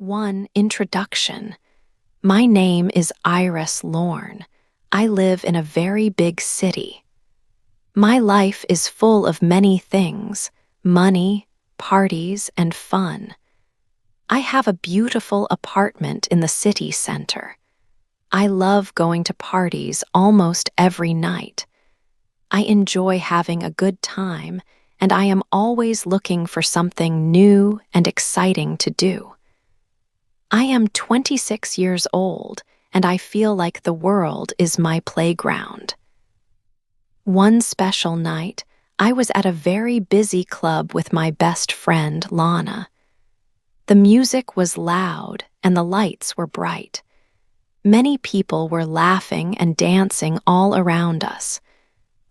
1. Introduction. My name is Iris Lorne. I live in a very big city. My life is full of many things: money, parties, and fun. I have a beautiful apartment in the city center. I love going to parties almost every night. I enjoy having a good time, and I am always looking for something new and exciting to do. I am 26 years old, and I feel like the world is my playground. One special night, I was at a very busy club with my best friend, Lana. The music was loud and the lights were bright. Many people were laughing and dancing all around us.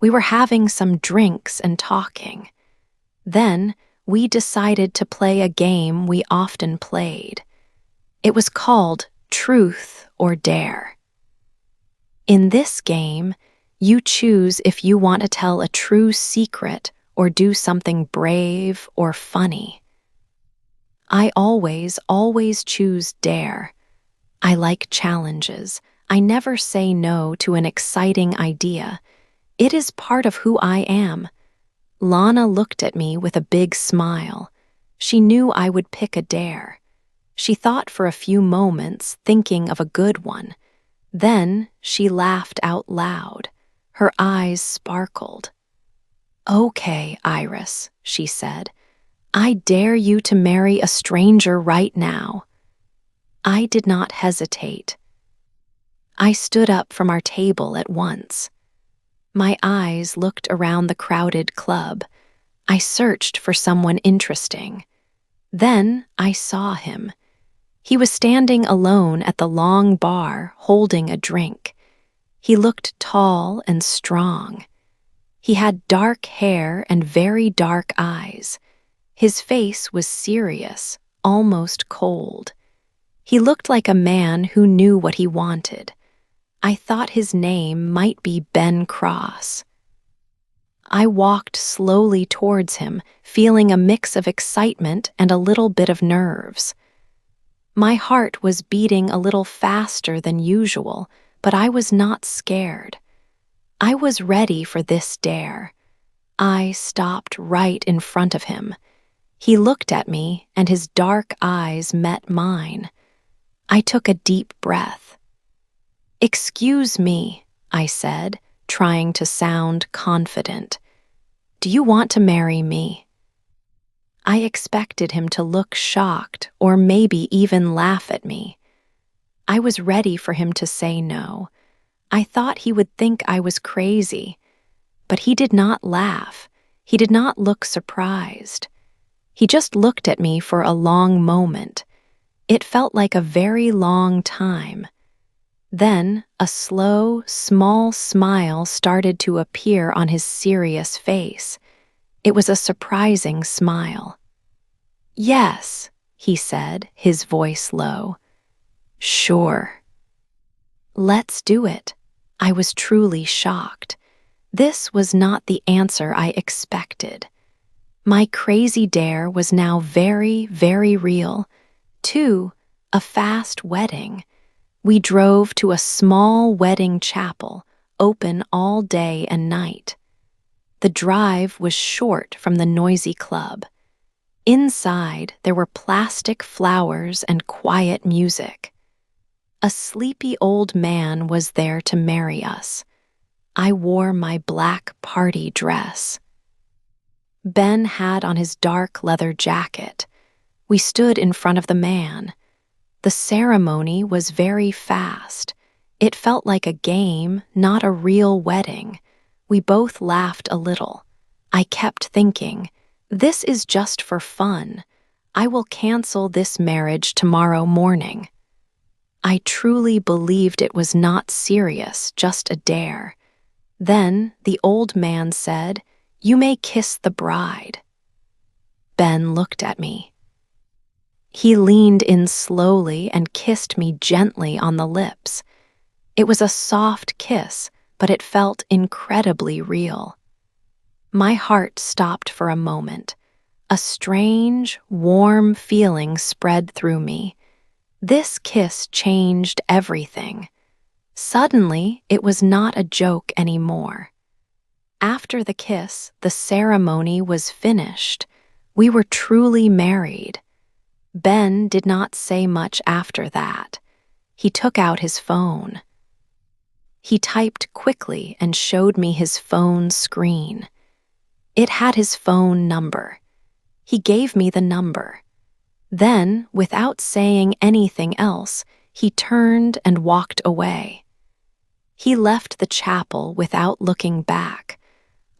We were having some drinks and talking. Then, we decided to play a game we often played. It was called Truth or Dare. In this game, you choose if you want to tell a true secret or do something brave or funny. I always choose dare. I like challenges. I never say no to an exciting idea. It is part of who I am. Lana looked at me with a big smile. She knew I would pick a dare. She thought for a few moments, thinking of a good one. Then she laughed out loud. Her eyes sparkled. "Okay, Iris," she said. "I dare you to marry a stranger right now." I did not hesitate. I stood up from our table at once. My eyes looked around the crowded club. I searched for someone interesting. Then I saw him. He was standing alone at the long bar, holding a drink. He looked tall and strong. He had dark hair and very dark eyes. His face was serious, almost cold. He looked like a man who knew what he wanted. I thought his name might be Ben Cross. I walked slowly towards him, feeling a mix of excitement and a little bit of nerves. My heart was beating a little faster than usual, but I was not scared. I was ready for this dare. I stopped right in front of him. He looked at me, and his dark eyes met mine. I took a deep breath. "Excuse me," I said, trying to sound confident. "Do you want to marry me?" I expected him to look shocked or maybe even laugh at me. I was ready for him to say no. I thought he would think I was crazy. But he did not laugh. He did not look surprised. He just looked at me for a long moment. It felt like a very long time. Then a slow, small smile started to appear on his serious face. It was a surprising smile. "Yes," he said, his voice low. "Sure." "Let's do it." I was truly shocked. This was not the answer I expected. My crazy dare was now very, very real. 2. A fast wedding. We drove to a small wedding chapel, open all day and night. The drive was short from the noisy club. Inside, there were plastic flowers and quiet music. A sleepy old man was there to marry us. I wore my black party dress. Ben had on his dark leather jacket. We stood in front of the man. The ceremony was very fast. It felt like a game, not a real wedding. We both laughed a little. I kept thinking, this is just for fun. I will cancel this marriage tomorrow morning. I truly believed it was not serious, just a dare. Then the old man said, "You may kiss the bride." Ben looked at me. He leaned in slowly and kissed me gently on the lips. It was a soft kiss, but it felt incredibly real. My heart stopped for a moment. A strange, warm feeling spread through me. This kiss changed everything. Suddenly, it was not a joke anymore. After the kiss, the ceremony was finished. We were truly married. Ben did not say much after that. He took out his phone. He typed quickly and showed me his phone screen. It had his phone number. He gave me the number. Then, without saying anything else, he turned and walked away. He left the chapel without looking back.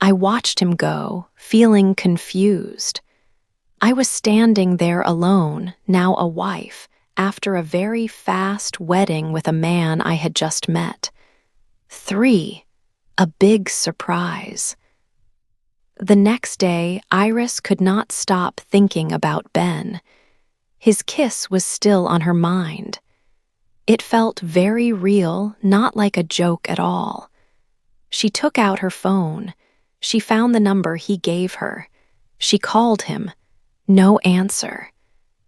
I watched him go, feeling confused. I was standing there alone, now a wife, after a very fast wedding with a man I had just met. 3. A big surprise. The next day, Iris could not stop thinking about Ben. His kiss was still on her mind. It felt very real, not like a joke at all. She took out her phone. She found the number he gave her. She called him. No answer.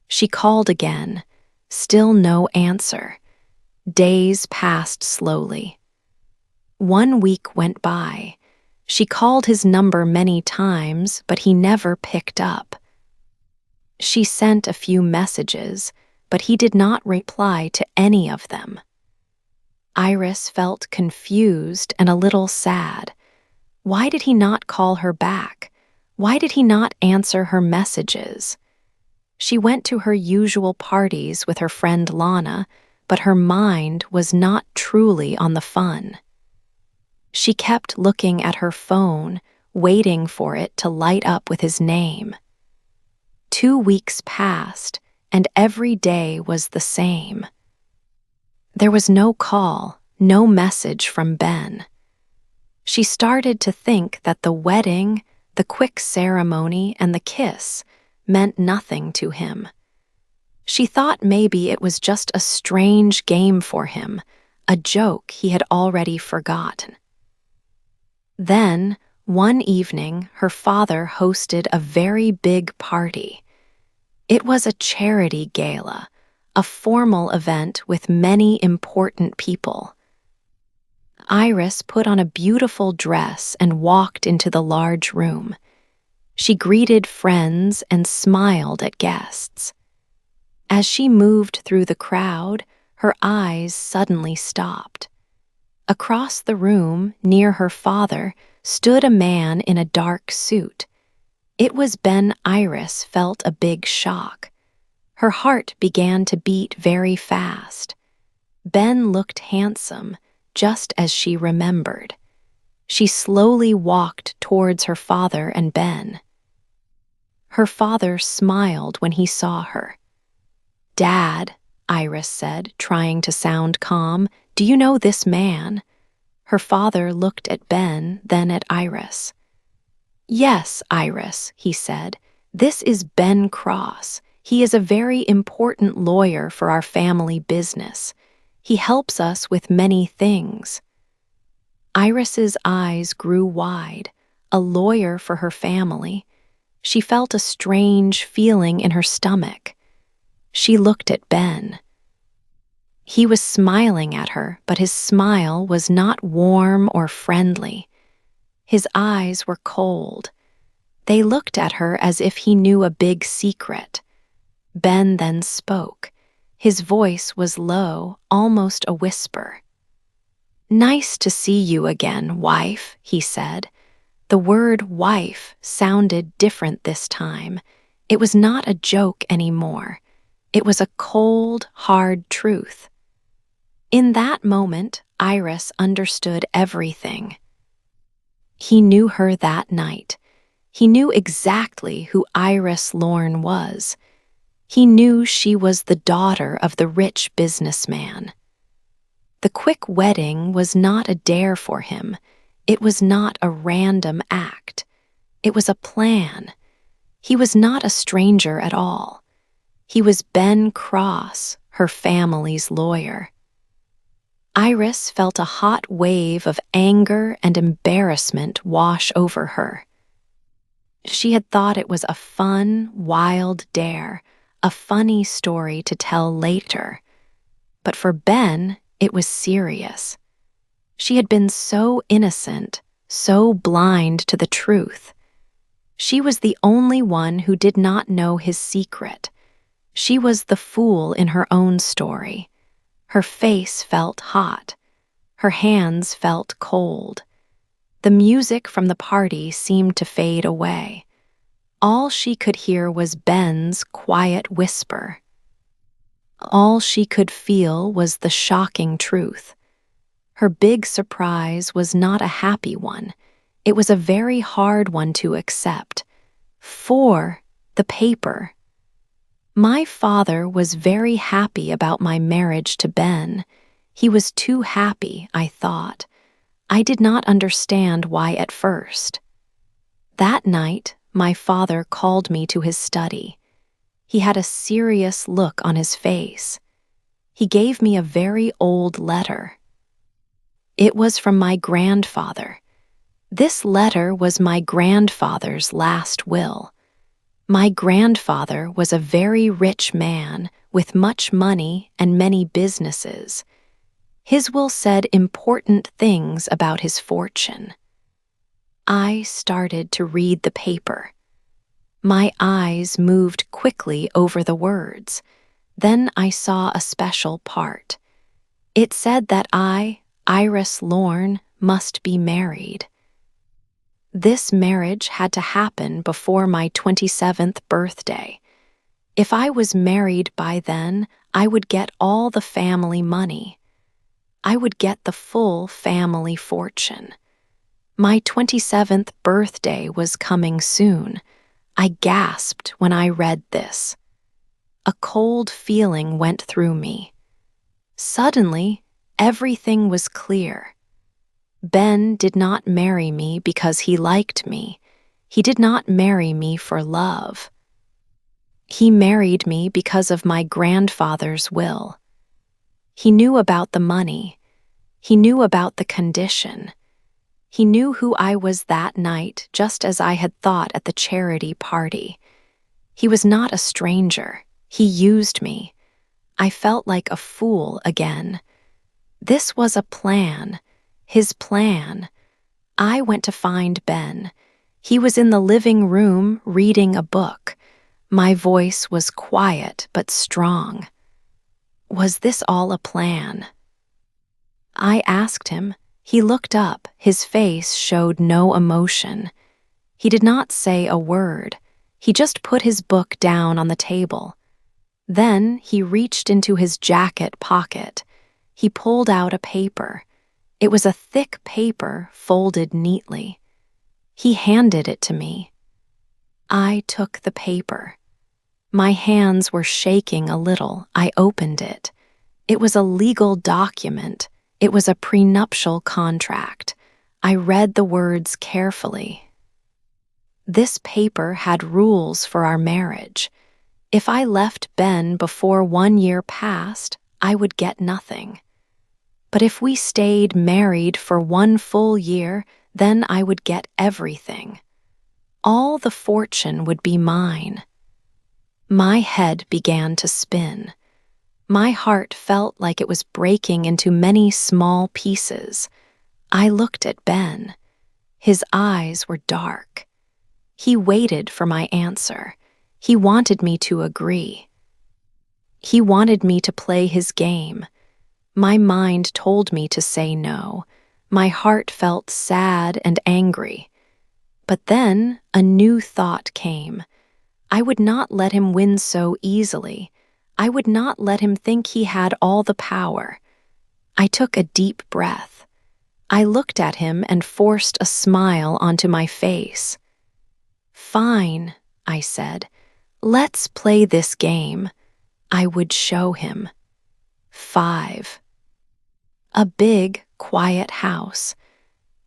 She called again. Still no answer. Days passed slowly. 1 week went by. She called his number many times, but he never picked up. She sent a few messages, but he did not reply to any of them. Iris felt confused and a little sad. Why did he not call her back? Why did he not answer her messages? She went to her usual parties with her friend Lana, but her mind was not truly on the fun. She kept looking at her phone, waiting for it to light up with his name. 2 weeks passed, and every day was the same. There was no call, no message from Ben. She started to think that the wedding, the quick ceremony, and the kiss meant nothing to him. She thought maybe it was just a strange game for him, a joke he had already forgotten. Then, one evening, her father hosted a very big party. It was a charity gala, a formal event with many important people. Iris put on a beautiful dress and walked into the large room. She greeted friends and smiled at guests. As she moved through the crowd, her eyes suddenly stopped. Across the room, near her father, stood a man in a dark suit. It was Ben. Iris felt a big shock. Her heart began to beat very fast. Ben looked handsome, just as she remembered. She slowly walked towards her father and Ben. Her father smiled when he saw her. "Dad," Iris said, trying to sound calm, "do you know this man?" Her father looked at Ben, then at Iris. "Yes, Iris," he said, "this is Ben Cross. He is a very important lawyer for our family business. He helps us with many things." Iris's eyes grew wide. A lawyer for her family. She felt a strange feeling in her stomach. She looked at Ben. He was smiling at her, but his smile was not warm or friendly. His eyes were cold. They looked at her as if he knew a big secret. Ben then spoke. His voice was low, almost a whisper. "Nice to see you again, wife," he said. The word wife sounded different this time. It was not a joke anymore. It was a cold, hard truth. In that moment, Iris understood everything. He knew her that night. He knew exactly who Iris Lorne was. He knew she was the daughter of the rich businessman. The quick wedding was not a dare for him. It was not a random act. It was a plan. He was not a stranger at all. He was Ben Cross, her family's lawyer. Iris felt a hot wave of anger and embarrassment wash over her. She had thought it was a fun, wild dare, a funny story to tell later. but for Ben, it was serious. She had been so innocent, so blind to the truth. She was the only one who did not know his secret. She was the fool in her own story. Her face felt hot. Her hands felt cold. The music from the party seemed to fade away. All she could hear was Ben's quiet whisper. All she could feel was the shocking truth. Her big surprise was not a happy one. It was a very hard one to accept. For the paper. My father was very happy about my marriage to Ben. He was too happy, I thought. I did not understand why at first. That night, my father called me to his study. He had a serious look on his face. He gave me a very old letter. It was from my grandfather. This letter was my grandfather's last will. My grandfather was a very rich man with much money and many businesses. His will said important things about his fortune. I started to read the paper. My eyes moved quickly over the words. Then I saw a special part. It said that I, Iris Lorne, must be married. This marriage had to happen before my 27th birthday. If I was married by then, I would get all the family money. I would get the full family fortune. My 27th birthday was coming soon. I gasped when I read this. A cold feeling went through me. Suddenly, everything was clear. Ben did not marry me because he liked me. He did not marry me for love. He married me because of my grandfather's will. He knew about the money. He knew about the condition. He knew who I was that night, just as I had thought at the charity party. He was not a stranger. He used me. I felt like a fool again. This was a plan. His plan. I went to find Ben. He was in the living room reading a book. My voice was quiet but strong. Was this all a plan? I asked him. He looked up. His face showed no emotion. He did not say a word. He just put his book down on the table. Then he reached into his jacket pocket. He pulled out a paper. It was a thick paper folded neatly. He handed it to me. I took the paper. My hands were shaking a little. I opened it. It was a legal document. It was a prenuptial contract. I read the words carefully. This paper had rules for our marriage. If I left Ben before 1 year passed, I would get nothing. But if we stayed married for 1 full year, then I would get everything. All the fortune would be mine. My head began to spin. My heart felt like it was breaking into many small pieces. I looked at Ben. His eyes were dark. He waited for my answer. He wanted me to agree. He wanted me to play his game. My mind told me to say no. My heart felt sad and angry. But then a new thought came. I would not let him win so easily. I would not let him think he had all the power. I took a deep breath. I looked at him and forced a smile onto my face. "Fine," I said. "Let's play this game." I would show him. 5. A big, quiet house.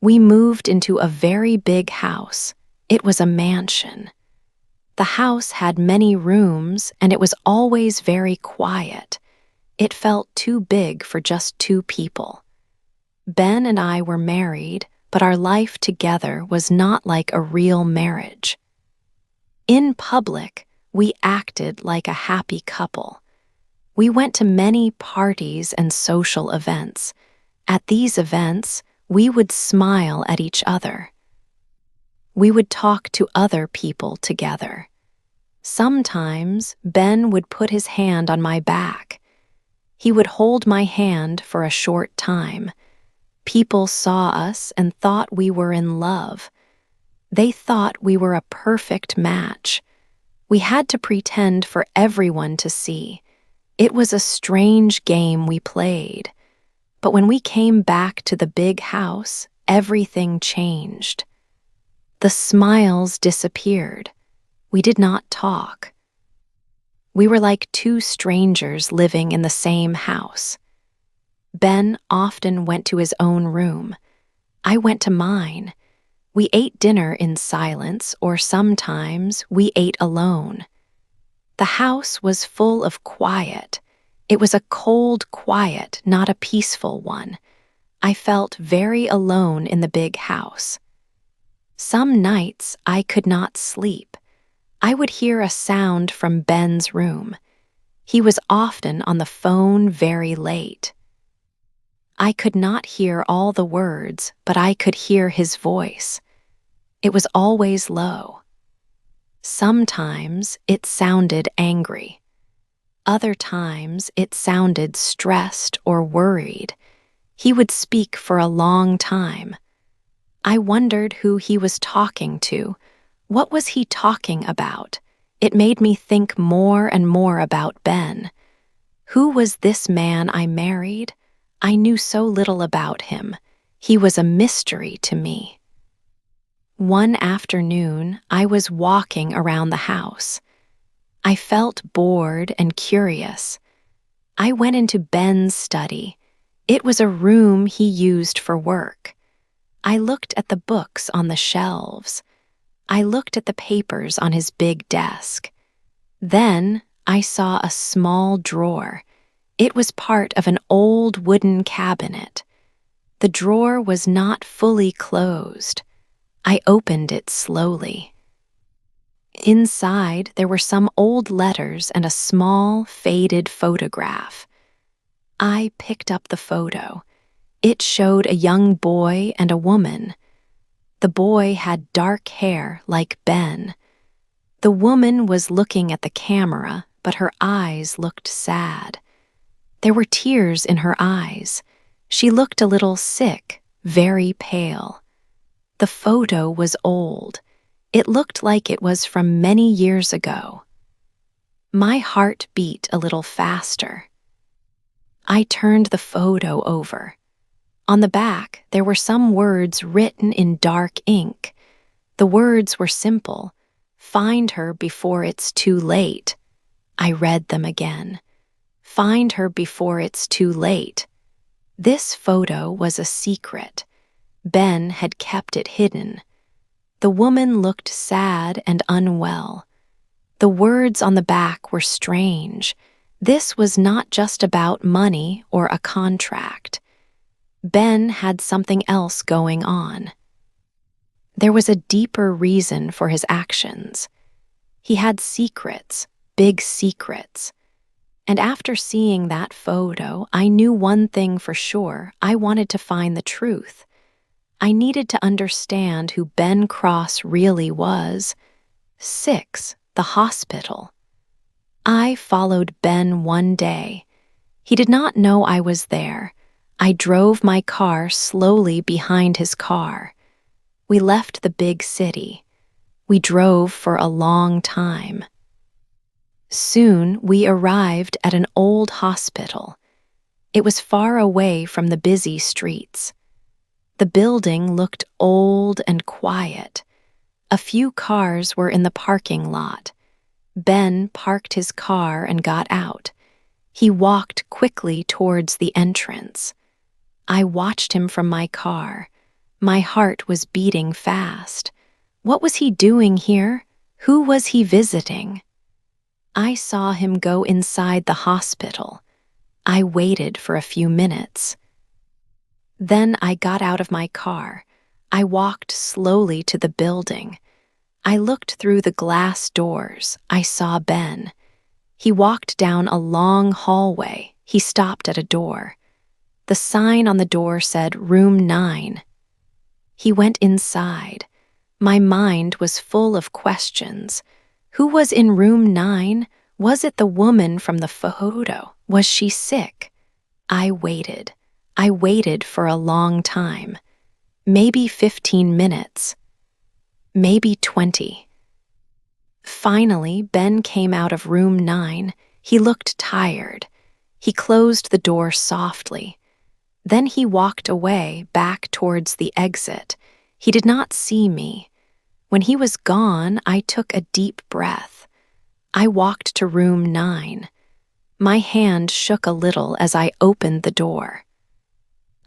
We moved into a very big house. It was a mansion. The house had many rooms, and it was always very quiet. It felt too big for just 2 people. Ben and I were married, but our life together was not like a real marriage. In public, we acted like a happy couple. We went to many parties and social events. At these events, we would smile at each other. We would talk to other people together. Sometimes Ben would put his hand on my back. He would hold my hand for a short time. People saw us and thought we were in love. They thought we were a perfect match. We had to pretend for everyone to see. It was a strange game we played. But when we came back to the big house, everything changed. The smiles disappeared. We did not talk. We were like two strangers living in the same house. Ben often went to his own room. I went to mine. We ate dinner in silence, or sometimes we ate alone. The house was full of quiet. It was a cold quiet, not a peaceful one. I felt very alone in the big house. Some nights I could not sleep. I would hear a sound from Ben's room. He was often on the phone very late. I could not hear all the words, but I could hear his voice. It was always low. Sometimes it sounded angry. Other times it sounded stressed or worried. He would speak for a long time. I wondered who he was talking to. What was he talking about? It made me think more and more about Ben. Who was this man I married? I knew so little about him. He was a mystery to me. One afternoon, I was walking around the house. I felt bored and curious. I went into Ben's study. It was a room he used for work. I looked at the books on the shelves. I looked at the papers on his big desk. Then I saw a small drawer. It was part of an old wooden cabinet. The drawer was not fully closed. I opened it slowly. Inside, there were some old letters and a small, faded photograph. I picked up the photo. It showed a young boy and a woman. The boy had dark hair like Ben. The woman was looking at the camera, but her eyes looked sad. There were tears in her eyes. She looked a little sick, very pale. The photo was old. It looked like it was from many years ago. My heart beat a little faster. I turned the photo over. On the back, there were some words written in dark ink. The words were simple. Find her before it's too late. I read them again. Find her before it's too late. This photo was a secret. Ben had kept it hidden. The woman looked sad and unwell. The words on the back were strange. This was not just about money or a contract. Ben had something else going on. There was a deeper reason for his actions. He had secrets, big secrets. And after seeing that photo, I knew one thing for sure. I wanted to find the truth. I needed to understand who Ben Cross really was. 6, the hospital. I followed Ben one day. He did not know I was there. I drove my car slowly behind his car. We left the big city. We drove for a long time. Soon we arrived at an old hospital. It was far away from the busy streets. The building looked old and quiet. A few cars were in the parking lot. Ben parked his car and got out. He walked quickly towards the entrance. I watched him from my car. My heart was beating fast. What was he doing here? Who was he visiting? I saw him go inside the hospital. I waited for a few minutes. Then I got out of my car. I walked slowly to the building. I looked through the glass doors. I saw Ben. He walked down a long hallway. He stopped at a door. The sign on the door said Room 9. He went inside. My mind was full of questions. Who was in Room 9? Was it the woman from the photo? Was she sick? I waited. I waited for a long time. Maybe 15 minutes. Maybe 20. Finally, Ben came out of Room 9. He looked tired. He closed the door softly. Then he walked away, back towards the exit. He did not see me. When he was gone, I took a deep breath. I walked to Room 9. My hand shook a little as I opened the door.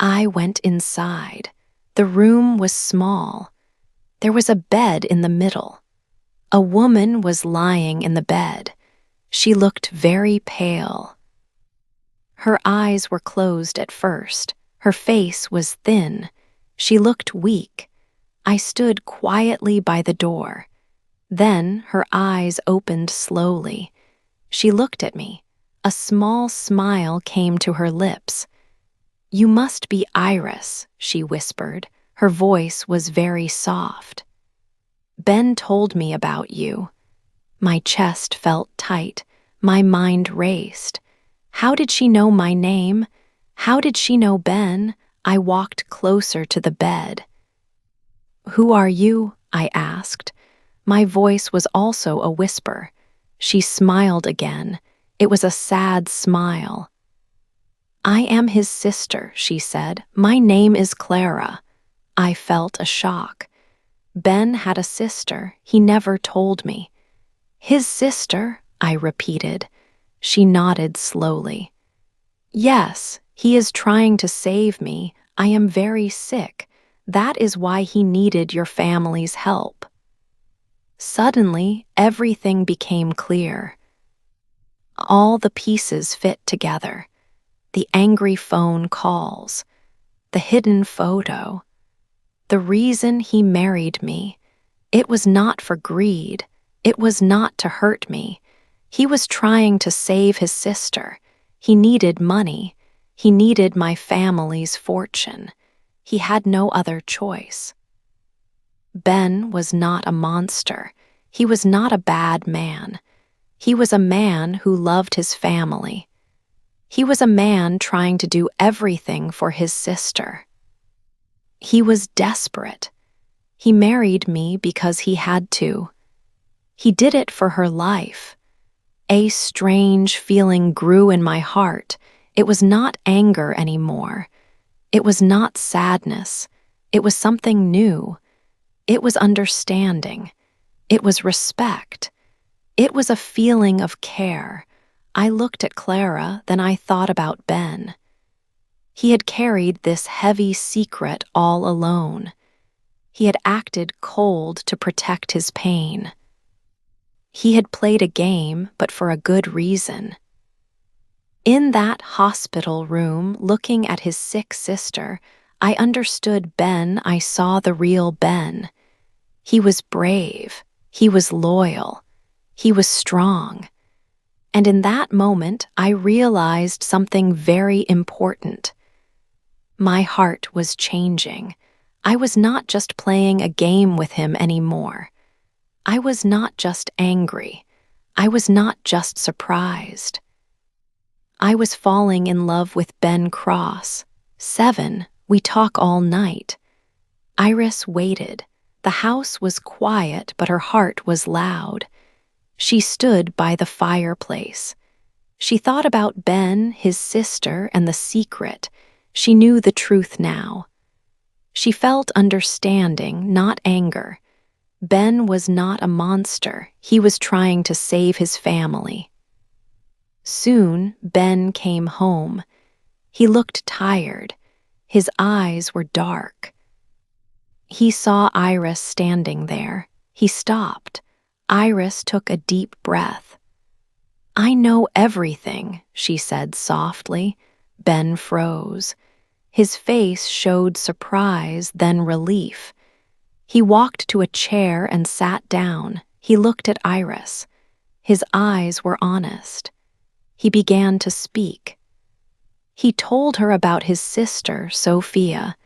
I went inside. The room was small. There was a bed in the middle. A woman was lying in the bed. She looked very pale. Her eyes were closed at first. Her face was thin. She looked weak. I stood quietly by the door. Then her eyes opened slowly. She looked at me. A small smile came to her lips. "You must be Iris," she whispered. Her voice was very soft. "Ben told me about you." My chest felt tight. My mind raced. How did she know my name? How did she know Ben? I walked closer to the bed. "Who are you?" I asked. My voice was also a whisper. She smiled again. It was a sad smile. "I am his sister," she said. "My name is Clara." I felt a shock. Ben had a sister. He never told me. "His sister?" I repeated. She nodded slowly. "Yes, he is trying to save me. I am very sick. That is why he needed your family's help." Suddenly, everything became clear. All the pieces fit together. The angry phone calls, the hidden photo, the reason he married me. It was not for greed. It was not to hurt me. He was trying to save his sister. He needed money. He needed my family's fortune. He had no other choice. Ben was not a monster. He was not a bad man. He was a man who loved his family. He was a man trying to do everything for his sister. He was desperate. He married me because he had to. He did it for her life. A strange feeling grew in my heart. It was not anger anymore. It was not sadness. It was something new. It was understanding. It was respect. It was a feeling of care. I looked at Clara, then I thought about Ben. He had carried this heavy secret all alone. He had acted cold to protect his pain. He had played a game, but for a good reason. In that hospital room, looking at his sick sister, I understood Ben. I saw the real Ben. He was brave. He was loyal. He was strong. And in that moment, I realized something very important. My heart was changing. I was not just playing a game with him anymore. I was not just angry. I was not just surprised. I was falling in love with Ben Cross. 7, we talk all night. Iris waited. The house was quiet, but her heart was loud. She stood by the fireplace. She thought about Ben, his sister, and the secret. She knew the truth now. She felt understanding, not anger. Ben was not a monster. He was trying to save his family. Soon, Ben came home. He looked tired. His eyes were dark. He saw Iris standing there. He stopped. Iris took a deep breath. "I know everything," she said softly. Ben froze. His face showed surprise, then relief. He walked to a chair and sat down. He looked at Iris. His eyes were honest. He began to speak. He told her about his sister, Sophia.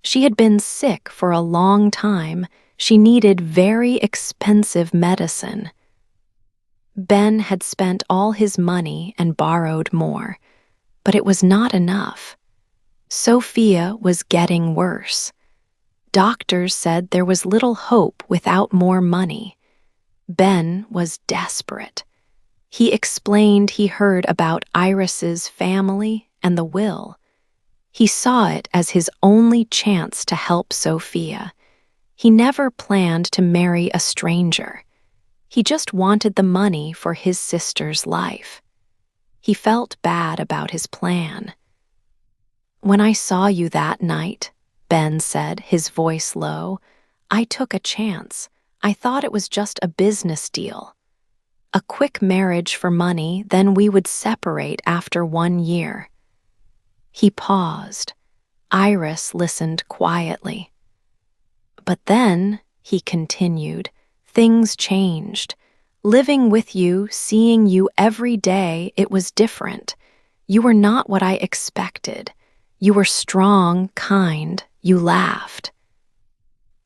She had been sick for a long time. She needed very expensive medicine. Ben had spent all his money and borrowed more, but it was not enough. Sophia was getting worse. Doctors said there was little hope without more money. Ben was desperate. He explained he heard about Iris's family and the will. He saw it as his only chance to help Sophia. He never planned to marry a stranger. He just wanted the money for his sister's life. He felt bad about his plan. "When I saw you that night," Ben said, his voice low, "I took a chance. I thought it was just a business deal. A quick marriage for money, then we would separate after 1 year." He paused. Iris listened quietly. "But then," he continued, "things changed. Living with you, seeing you every day, it was different. You were not what I expected. You were strong, kind, you laughed.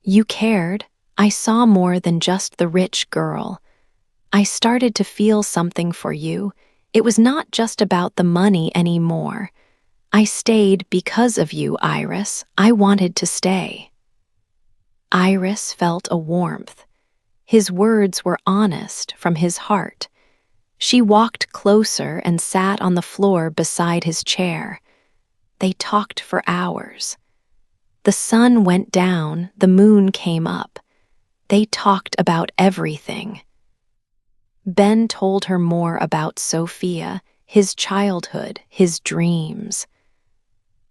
You cared. I saw more than just the rich girl. I started to feel something for you. It was not just about the money anymore. I stayed because of you, Iris. I wanted to stay." Iris felt a warmth. His words were honest from his heart. She walked closer and sat on the floor beside his chair. They talked for hours. The sun went down, the moon came up. They talked about everything. Ben told her more about Sophia, his childhood, his dreams.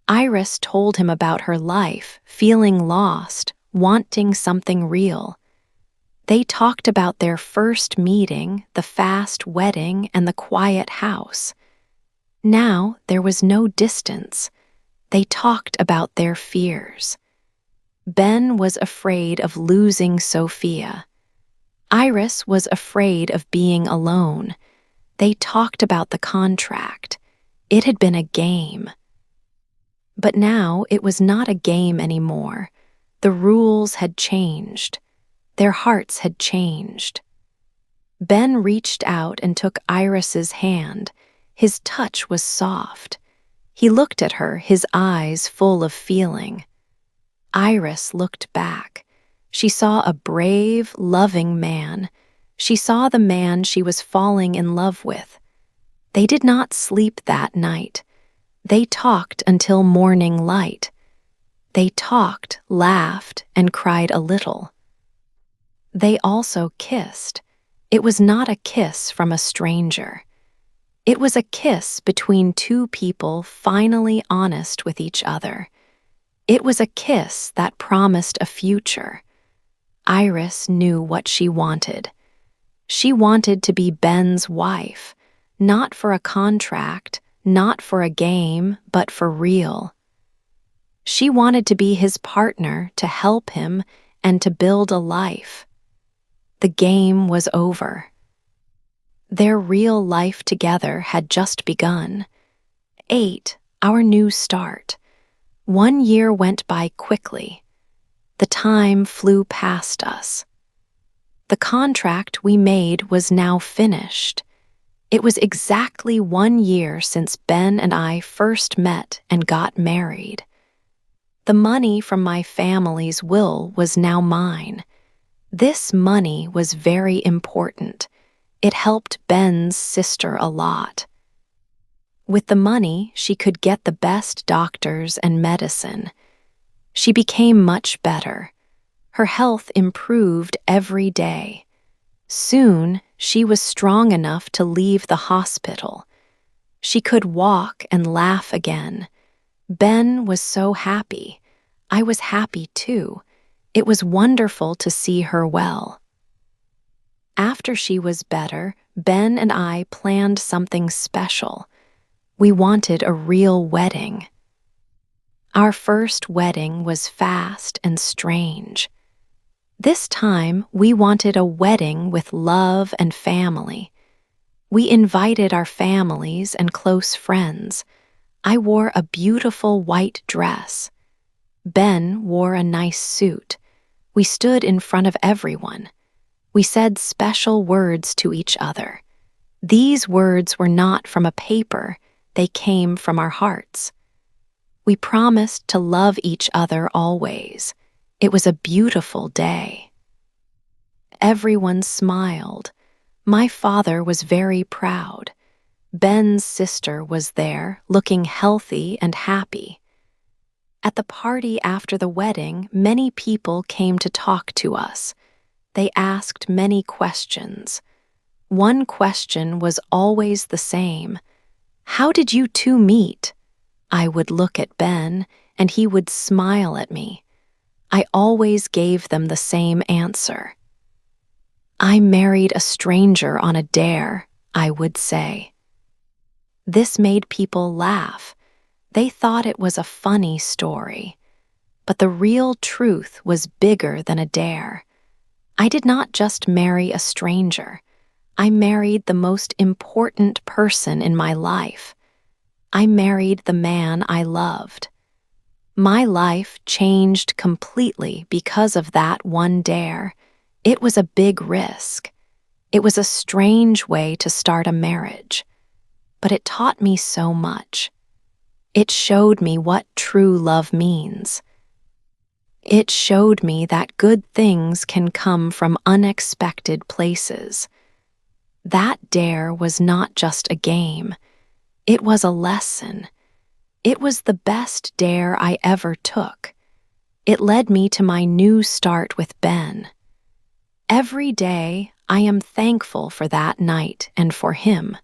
Iris told him about her life, feeling lost, wanting something real. They talked about their first meeting, the fast wedding, and the quiet house. Now there was no distance. They talked about their fears. Ben was afraid of losing Sophia. Iris was afraid of being alone. They talked about the contract. It had been a game. But now it was not a game anymore. The rules had changed. Their hearts had changed. Ben reached out and took Iris's hand. His touch was soft. He looked at her, his eyes full of feeling. Iris looked back. She saw a brave, loving man. She saw the man she was falling in love with. They did not sleep that night. They talked until morning light. They talked, laughed, and cried a little. They also kissed. It was not a kiss from a stranger. It was a kiss between two people finally honest with each other. It was a kiss that promised a future. Iris knew what she wanted. She wanted to be Ben's wife, not for a contract, not for a game, but for real. She wanted to be his partner, to help him, and to build a life. The game was over. Their real life together had just begun. 8, our new start. 1 year went by quickly. The time flew past us. The contract we made was now finished. It was exactly 1 year since Ben and I first met and got married. The money from my family's will was now mine. This money was very important. It helped Ben's sister a lot. With the money, she could get the best doctors and medicine. She became much better. Her health improved every day. Soon, she was strong enough to leave the hospital. She could walk and laugh again. Ben was so happy. I was happy too. It was wonderful to see her well. After she was better, Ben and I planned something special. We wanted a real wedding. Our first wedding was fast and strange. This time, we wanted a wedding with love and family. We invited our families and close friends. I wore a beautiful white dress. Ben wore a nice suit. We stood in front of everyone. We said special words to each other. These words were not from a paper, they came from our hearts. We promised to love each other always. It was a beautiful day. Everyone smiled. My father was very proud. Ben's sister was there, looking healthy and happy. At the party after the wedding, many people came to talk to us. They asked many questions. One question was always the same. How did you two meet? I would look at Ben, and he would smile at me. I always gave them the same answer. I married a stranger on a dare, I would say. This made people laugh. They thought it was a funny story. But the real truth was bigger than a dare. I did not just marry a stranger. I married the most important person in my life. I married the man I loved. My life changed completely because of that one dare. It was a big risk. It was a strange way to start a marriage. But it taught me so much. It showed me what true love means. It showed me that good things can come from unexpected places. That dare was not just a game. It was a lesson. It was the best dare I ever took. It led me to my new start with Ben. Every day, I am thankful for that night and for him.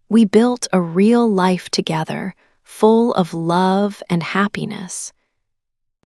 We built a real life together, full of love and happiness.